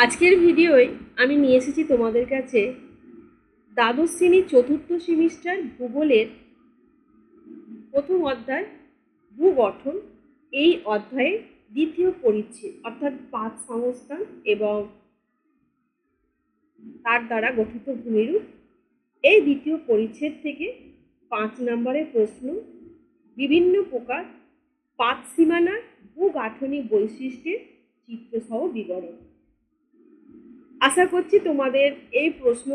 আজকের ভিডিওয় আমি নিয়ে এসেছি তোমাদের কাছে দ্বাদশ শ্রেণীর চতুর্থ সেমিস্টার ভূগোলের প্রথম অধ্যায় ভূগঠন। এই অধ্যায়ের দ্বিতীয় পরিচ্ছেদ অর্থাৎ পাঁচ সংস্থান এবং তার দ্বারা গঠিত ভূমিরূপ। এই দ্বিতীয় পরিচ্ছেদ থেকে 5 নম্বরের প্রশ্ন, বিভিন্ন প্রকার পাত সীমানার ভূগাঠনিক বৈশিষ্ট্যের চিত্রসহ বিবরণ। আশা করছি তোমাদের এই প্রশ্ন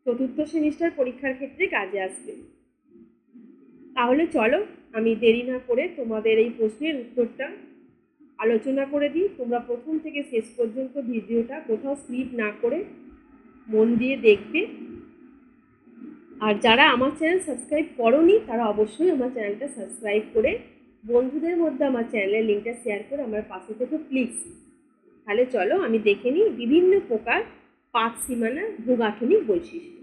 চতুর্থ সেমিস্টার পরীক্ষার ক্ষেত্রে কাজে আসবে। তাহলে চলো আমি দেরি না করে তোমাদের এই প্রশ্নের উত্তরটা আলোচনা করে দিই। তোমরা প্রথম থেকে শেষ পর্যন্ত ভিডিওটা কোথাও স্কিপ না করে মন দিয়ে দেখবে। আর যারা আমার চ্যানেল সাবস্ক্রাইব করোনি তারা অবশ্যই আমার চ্যানেলটা সাবস্ক্রাইব করে বন্ধুদের মধ্যে আমার চ্যানেলের লিঙ্কটা শেয়ার করে আমার পাশে থেকে প্লিজ। তাহলে চলো আমি দেখে নিই বিভিন্ন প্রকার পাত সীমানার ভূগাঠনিক বৈশিষ্ট্য।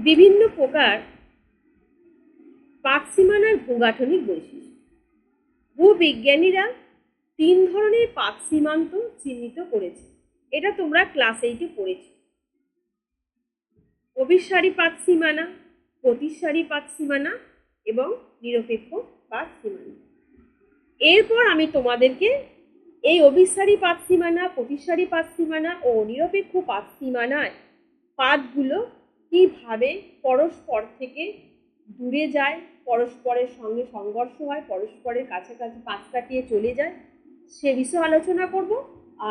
বিভিন্ন প্রকার পাত সীমানার ভূগাঠনিক বৈশিষ্ট্য। ভূবিজ্ঞানীরা 3 ধরনের পাত সীমান্ত চিহ্নিত করেছে। এটা তোমরা ক্লাস 8-এ পড়েছো। অভিসারী পাত সীমানা, প্রতিসারী পাত সীমানা এবং নিরপেক্ষ পাত সীমানা। এরপর আমি তোমাদেরকে এই অভিসারী পাত সীমানা, প্রতিসারী পাত সীমানা ও নিরপেক্ষ পাত সীমানায় পাতগুলো কিভাবে পরস্পর থেকে দূরে যায়, পরস্পরের সঙ্গে সংঘর্ষ হয়, পরস্পরের কাছাকাছি পাশ কাটিয়ে চলে যায়, সে বিষয়ে আলোচনা করব।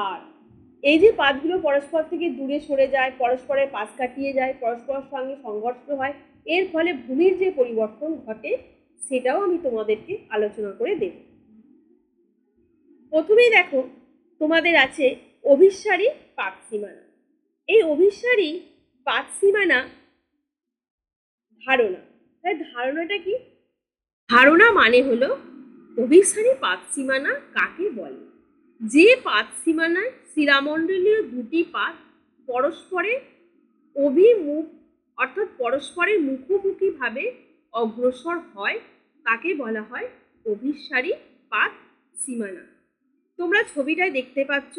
আর এই যে পাতগুলো পরস্পর থেকে দূরে সরে যায়, পরস্পরের পাশ কাটিয়ে যায়, পরস্পরের সঙ্গে সংঘর্ষ হয়, এর ফলে ভূমির যে পরিবর্তন ঘটে সেটাও আমি তোমাদেরকে আলোচনা করে দেব। প্রথমেই দেখো তোমাদের আছে অভিসারী পাত সীমানা। এই অভিসারী পাত সীমানা ধারণা। তাই ধারণাটা কি? ধারণা মানে হলো অভিসারী পাত সীমানা কাকে বলে? যে পাত সীমানায় শিলামণ্ডলীয় দুটি পাত পরস্পরের অভিমুখ অর্থাৎ পরস্পরের মুখোমুখি ভাবে অগ্রসর হয় তাকে বলা হয় অভিসারী পাত সীমানা। তোমরা ছবিটায় দেখতে পাচ্ছ,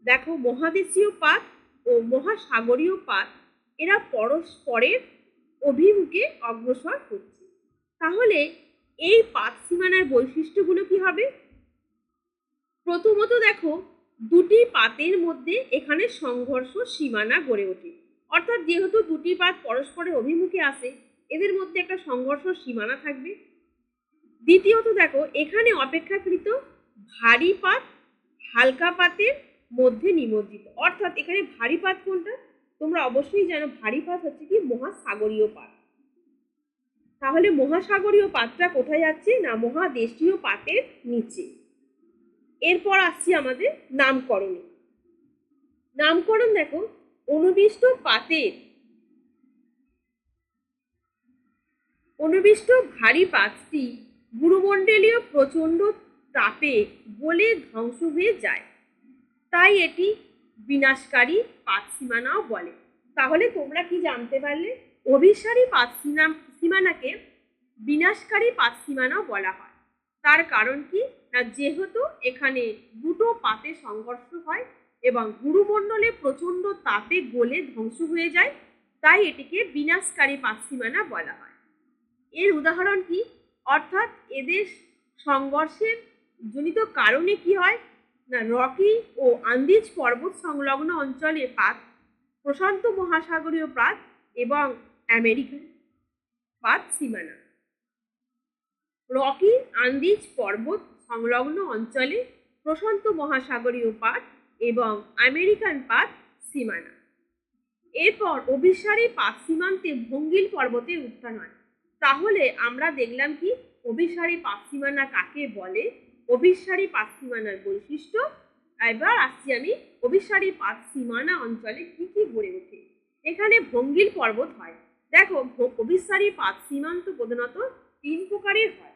দেখো মহাদেশীয় পাত ও মহাসাগরীয় পাত এরা পরস্পরের অভিমুখে অগ্রসর হচ্ছে। তাহলে এই পাত সীমানার বৈশিষ্ট্যগুলো কি হবে? প্রথমত দেখো দুটি পাতের মধ্যে এখানে সংঘর্ষ সীমানা গড়ে ওঠে, অর্থাৎ যেহেতু দুটি পাত পরস্পরের অভিমুখে আসে এদের মধ্যে একটা সংঘর্ষ সীমানা থাকবে। দ্বিতীয়ত দেখো এখানে অপেক্ষাকৃত ভারী পাত হালকা পাতের মধ্যে নিমজ্জিত, অর্থাৎ এখানে ভারী পাত কোনটা? তোমরা অবশ্যই জানো ভারী পাত হচ্ছে কি মহাসাগরীয় পাত। তাহলে মহাসাগরীয় পাতটা কোথায় যাচ্ছে? না মহাদেশীয় পাতের নিচে। এরপর আসছি আমাদের নামকরণে। নামকরণ দেখো অনুবিষ্ট ভারী পাতটি গুরুমণ্ডলীয় প্রচণ্ড তাপে গলে ধ্বংস হয়ে যায়, তাই এটি বিনাশকারী পাত সীমানাও বলে। তাহলে তোমরা কি জানতে পারলে? অভিসারী পাত সীমানাকে বিনাশকারী পাত সীমানাও বলা হয়। তার কারণ কি? না যেহেতু এখানে দুটো পাতে সংঘর্ষ হয় এবং গুরুমণ্ডলে প্রচণ্ড তাপে গলে ধ্বংস হয়ে যায়, তাই এটিকে বিনাশকারী পাত সীমানা বলা হয়। এর উদাহরণ কি? অর্থাৎ এদের সংঘর্ষের জনিত কারণে কি হয়? না রকি ও আন্দিজ পর্বত সংলগ্ন অঞ্চলে পাত, প্রশান্ত মহাসাগরীয় পাত এবং আমেরিকান পাত সীমানা। রকি আন্দিজ পর্বত সংলগ্ন অঞ্চলে প্রশান্ত মহাসাগরীয় পাত এবং আমেরিকান পাত সীমানা। এরপর অভিসারী পাত সীমান্তে ভঙ্গিল পর্বতের উত্থান হয়। তাহলে আমরা দেখলাম কি অভিসারী পাত সীমানা কাকে বলে, অভিসারী পাত সীমানার বৈশিষ্ট্য। এবার আসছি আমি অভিসারী পাত সীমানা অঞ্চলে কি কি গড়ে ওঠে। এখানে ভঙ্গিল পর্বত হয়। দেখো অভিসারী পাত সীমান্ত প্রধানত 3 প্রকারের হয়।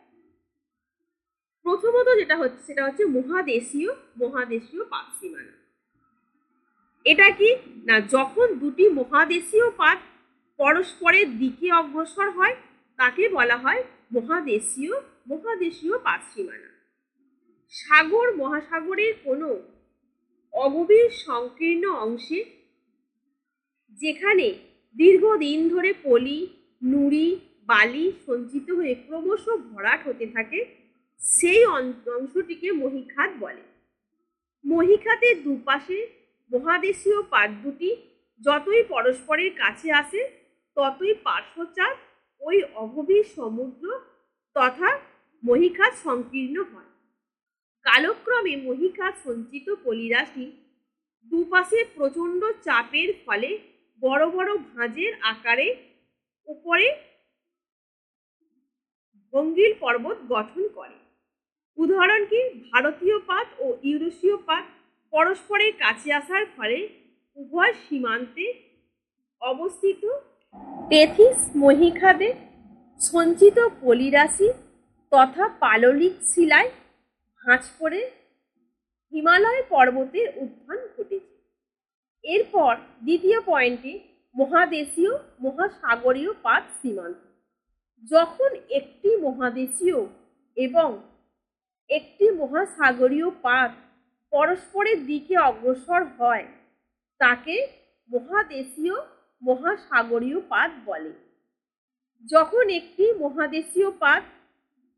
প্রথমত যেটা হচ্ছে সেটা হচ্ছে মহাদেশীয় পাত সীমানা। এটা কি? না যখন দুটি মহাদেশীয় পাত পরস্পরের দিকে অগ্রসর হয় তাকে বলা হয় মহাদেশীয় পাত সীমানা। সাগর মহাসাগরের কোনো অগভীর সংকীর্ণ অংশে যেখানে দীর্ঘদিন ধরে পলি, নুড়ি, বালি সঞ্চিত হয়ে ক্রমশ ভরাট হতে থাকে, সেই অংশটিকে মহীখাত বলে। মহীখাতের দুপাশে মহাদেশীয় পাত দুটি যতই পরস্পরের কাছে আসে ততই পার্শ্বচাপ ওই অগভীর সমুদ্র তথা মহীখাত সংকীর্ণ হয়। কালক্রমে মহীখাত সঞ্চিত পলিরাশি দুপাশে প্রচণ্ড চাপের ফলে বড় বড় ভাঁজের আকারে উপরে ভঙ্গিল পর্বত গঠন করে। উদাহরণ কি? ভারতীয় পাত ও ইউরেশীয় পাত পরস্পরের কাছে আসার ফলে উভয় সীমান্তে অবস্থিত টেথিস মহীখাতে সঞ্চিত পলিরাশি তথা পাললিক শিলায় ভাঁজ পড়ে হিমালয় পর্বতের উত্থান ঘটেছে। এরপর দ্বিতীয় পয়েন্টে মহাদেশীয় মহাসাগরীয় পাত সীমান্ত। যখন একটি মহাদেশীয় এবং একটি মহাসাগরীয় পাত পরস্পরের দিকে অগ্রসর হয় তাকে মহাদেশীয় মহাসাগরীয় পাত বলে। যখন একটি মহাদেশীয় পাত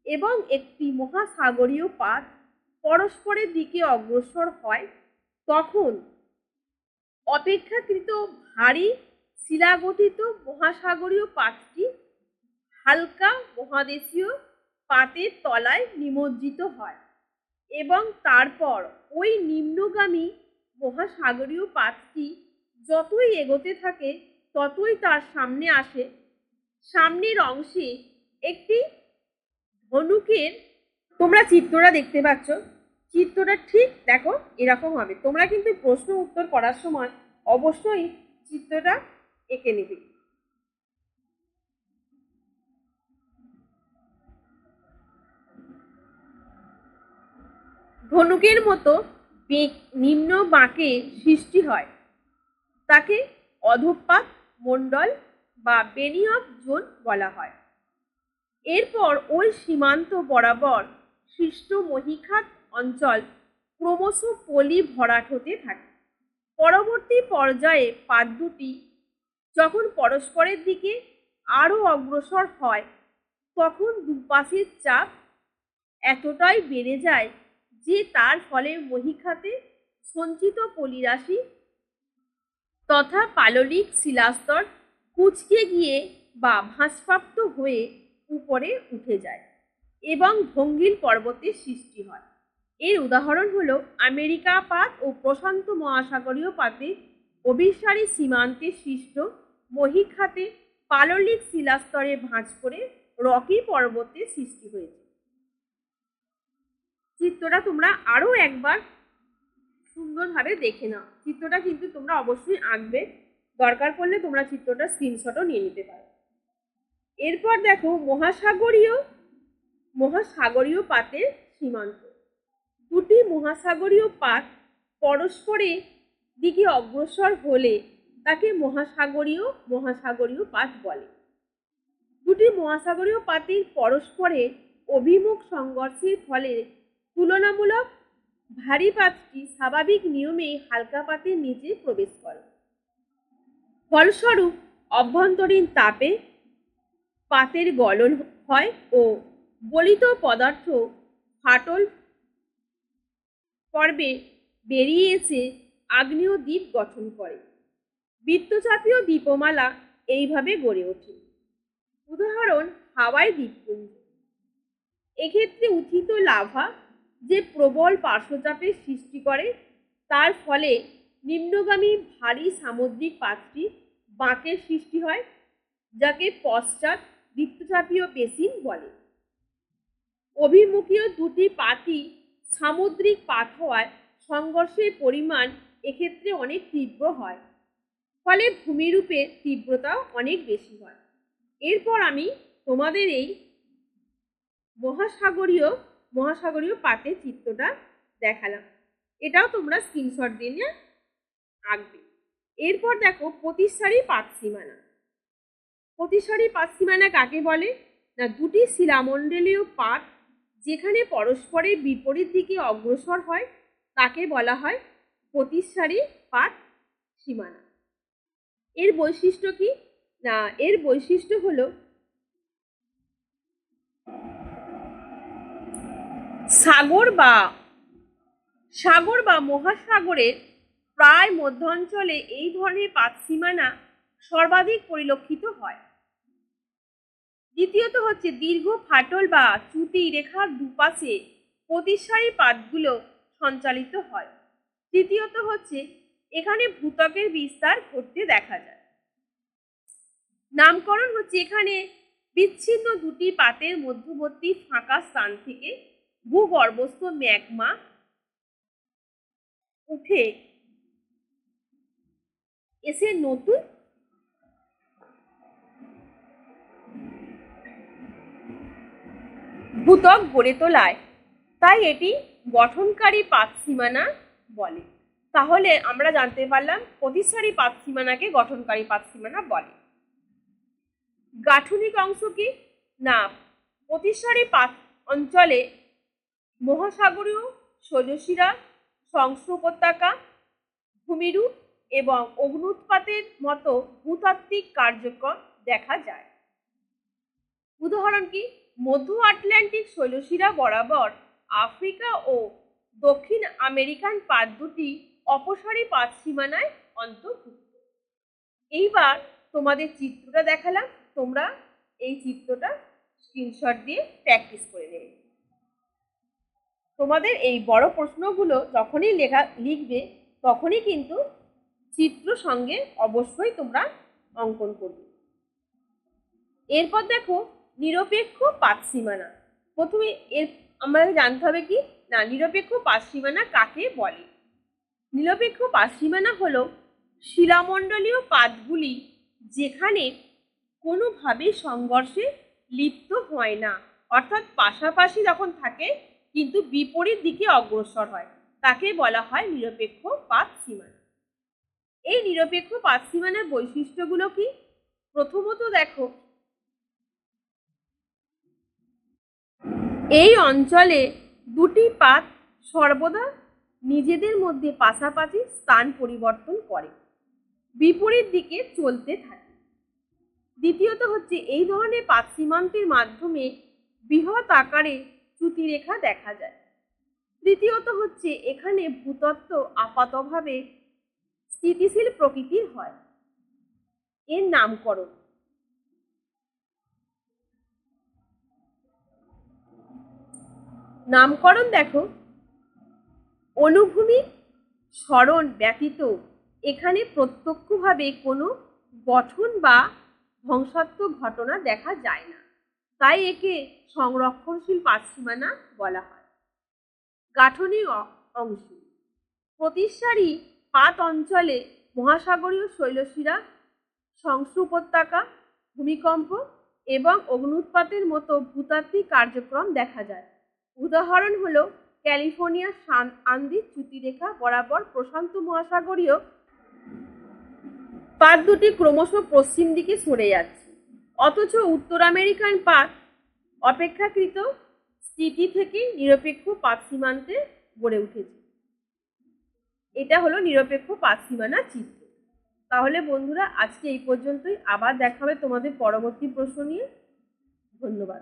এবং একটি মহাসাগরীয় পাত পরস্পরের দিকে অগ্রসর হয় তখন অপেক্ষাকৃত ভারী শিলাগঠিত মহাসাগরীয় পাতটি হালকা মহাদেশীয় পাতের তলায় নিমজ্জিত হয় এবং তারপর ওই নিম্নগামী মহাসাগরীয় পাতটি যতই এগোতে থাকে ততই তার সামনে আসে। সামনের অংশে একটি ধনুকের, তোমরা চিত্রটা দেখতে পাচ্ছ, চিত্রটা ঠিক দেখো এরকম হবে। তোমরা কিন্তু প্রশ্ন উত্তর করার সময় অবশ্যই চিত্রটা এঁকে নেবে। ধনুকের মতো নিম্ন বাঁকে সৃষ্টি হয় তাকে অধঃপাত মণ্ডল বা বেনি অফ জোন বলা হয়। এরপর ওই সীমান্ত বরাবর সৃষ্ট মহীখাত অঞ্চল ক্রমশ পলি ভরাট হতে থাকে। পরবর্তী পর্যায়ে পাত দুটি যখন পরস্পরের দিকে আরও অগ্রসর হয় তখন দুপাশের চাপ এতটাই বেড়ে যায় যে তার ফলে মহীখাতে সঞ্চিত পলিরাশি তথা পাললিক শিলাস্তর কুঁচকে গিয়ে বা ভাঁজপ্রাপ্ত হয়ে উপরে উঠে যায় এবং ভঙ্গিল পর্বতের সৃষ্টি হয়। এর উদাহরণ হলো আমেরিকা পাত ও প্রশান্ত মহাসাগরীয় পাতে অভিসারী সীমান্তে সৃষ্ট মহীখাতে পাললিক শিলাস্তরে ভাঁজ করে রকি পর্বতের সৃষ্টি হয়েছে। চিত্রটা তোমরা আরও একবার সুন্দরভাবে দেখে নাও। চিত্রটা কিন্তু তোমরা অবশ্যই আঁকবে, দরকার পড়লে তোমরা চিত্রটা স্ক্রিনশটও নিয়ে নিতে পারো। এরপর দেখো মহাসাগরীয় পাতের সীমান্ত। দুটি মহাসাগরীয় পাত পরস্পরের দিকে অগ্রসর হলে তাকে মহাসাগরীয় পাত বলে। দুটি মহাসাগরীয় পাতের পরস্পরের অভিমুখ সংঘর্ষের ফলে তুলনামূলক ভারী পাতটি স্বাভাবিক নিয়মেই হালকা পাতের নিচে প্রবেশ করে। ফলস্বরূপ অভ্যন্তরীণ তাপে পাতের গলন হয় ও গলিত পদার্থ ফাটল পর্বে বেরিয়ে এসে আগ্নেয় দ্বীপ গঠন করে। বৃত্তচাপীয় দ্বীপমালা এইভাবে গড়ে ওঠে। উদাহরণ হাওয়াই দ্বীপপুঞ্জ। এক্ষেত্রে উত্থিত লাভা যে প্রবল পার্শ্বচাপের সৃষ্টি করে তার ফলে নিম্নগামী ভারী সামুদ্রিক পাতটি বাঁকের সৃষ্টি হয় যাকে পশ্চাৎ বৃত্তচাপীয় বেসিন বলে। অভিমুখীয় দুটি পাতই সামুদ্রিক পাত হওয়ায় সংঘর্ষের পরিমাণ এক্ষেত্রে অনেক তীব্র হয়, ফলে ভূমিরূপের তীব্রতাও অনেক বেশি হয়। এরপর আমি তোমাদের এই মহাসাগরীয় পাতের চিত্রটা দেখালাম, এটাও তোমরা স্ক্রিনশট দিয়ে আঁকবে। এরপর দেখো প্রতিসারী পাত সীমানা। প্রতিসারী পাত সীমানা কাকে বলে? না দুটি শিলামণ্ডলীয় পাত যেখানে পরস্পরের বিপরীত দিকে অগ্রসর হয় তাকে বলা হয় প্রতিসারী পাত সীমানা। এর বৈশিষ্ট্য কি? না এর বৈশিষ্ট্য হলো সাগর বা মহাসাগরের প্রায় মধ্যাঞ্চলে এই ধরনের পাত সীমানা সর্বাধিক পরিলক্ষিত হয়। দ্বিতীয়ত হচ্ছে দীর্ঘ ফাটল বা চ্যুতি রেখার দুপাশে প্রতিসারী পাতগুলো সঞ্চালিত হয়। তৃতীয়ত হচ্ছে এখানে ভূত্বকের বিস্তার ঘটতে দেখা যায়। নামকরণ হচ্ছে এখানে বিচ্ছিন্ন দুটি পাতের মধ্যবর্তী ফাঁকা স্থান থেকে ভূগর্ভস্থ ম্যাগমা উঠে এসে নতুন ভূত্বক গড়ে তোলায়, তাই এটি গঠনকারী পাত সীমানা বলে। তাহলে আমরা জানতে পারলাম প্রতিসারী পাত সীমানাকে গঠনকারী পাত সীমানা বলে। গাঠনিক অংশ কি? না প্রতিসারী পাত অঞ্চলে মহাসাগরীয় শৈলশিরা, সংস্র উপত্যকা, ভূমিরূপ এবং অগ্ন্যুৎপাতের মতো ভূতাত্ত্বিক কার্যক্রম দেখা যায়। উদাহরণ কি? মধ্য আটলান্টিক শৈলশিরা বরাবর আফ্রিকা ও দক্ষিণ আমেরিকান পাত দুটি অপসারী পাত সীমানায় অন্তর্ভুক্ত। এইবার তোমাদের চিত্রটা দেখালাম, তোমরা এই চিত্রটা স্ক্রিনশট দিয়ে প্র্যাকটিস করে নেবে। তোমাদের এই বড় প্রশ্নগুলো যখনই লিখবে তখনই কিন্তু চিত্র সঙ্গে অবশ্যই তোমরা অঙ্কন করবে। এরপর দেখো নিরপেক্ষ পাত সীমানা। প্রথমে আমাদের জানতে হবে কি? না নিরপেক্ষ পাত সীমানা কাকে বলে? নিরপেক্ষ পাত সীমানা হলো শিলামণ্ডলীয় পাতগুলি যেখানে কোনোভাবে সংঘর্ষে লিপ্ত হয় না, অর্থাৎ পাশাপাশি যখন থাকে কিন্তু বিপরীত দিকে অগ্রসর হয়, তাকে বলা হয় নিরপেক্ষ পাত সীমানা। এই নিরপেক্ষ পাত সীমানার বৈশিষ্ট্যগুলো কি? প্রথমত দেখো এই অঞ্চলে দুটি পাত সর্বদা নিজেদের মধ্যে পাশাপাশি স্থান পরিবর্তন করে, বিপরীত দিকে চলতে থাকে। দ্বিতীয়ত হচ্ছে এই ধরনের পাত সীমান্তের মাধ্যমে বৃহৎ আকারে চ্যুতিরেখা দেখা যায়। তৃতীয়ত হচ্ছে এখানে ভূতত্ত্ব আপাতভাবে স্থিতিশীল প্রকৃতির হয়। এর নামকরণ দেখো অনুভূমিক স্মরণ ব্যতীত এখানে প্রত্যক্ষভাবে কোনো গঠন বা ধ্বংসাত্মক ঘটনা দেখা যায় না, তাই একে সংরক্ষণশীল পাত সীমানা বলা হয়। গাঠনিক অংশ প্রতিসারী পাত অঞ্চলে মহাসাগরীয় শৈলশিরা, সংস্র উপত্যকা, ভূমিকম্প এবং অগ্ন্যুৎপাতের মতো ভূতাত্ত্বিক কার্যক্রম দেখা যায়। উদাহরণ হলো ক্যালিফোর্নিয়ার সান আন্দিজ চ্যুতিরেখা বরাবর প্রশান্ত মহাসাগরীয় পাত দুটি ক্রমশ পশ্চিম দিকে সরে যাচ্ছে, অথচ উত্তর আমেরিকান পাত অপেক্ষাকৃত স্থিতি থেকে নিরপেক্ষ পাত সীমান্তে গড়ে উঠেছে। এটা হলো নিরপেক্ষ পাত সীমানা চিত্র। তাহলে বন্ধুরা আজকে এই পর্যন্তই, আবার দেখা হবে তোমাদের পরবর্তী প্রশ্ন নিয়ে। ধন্যবাদ।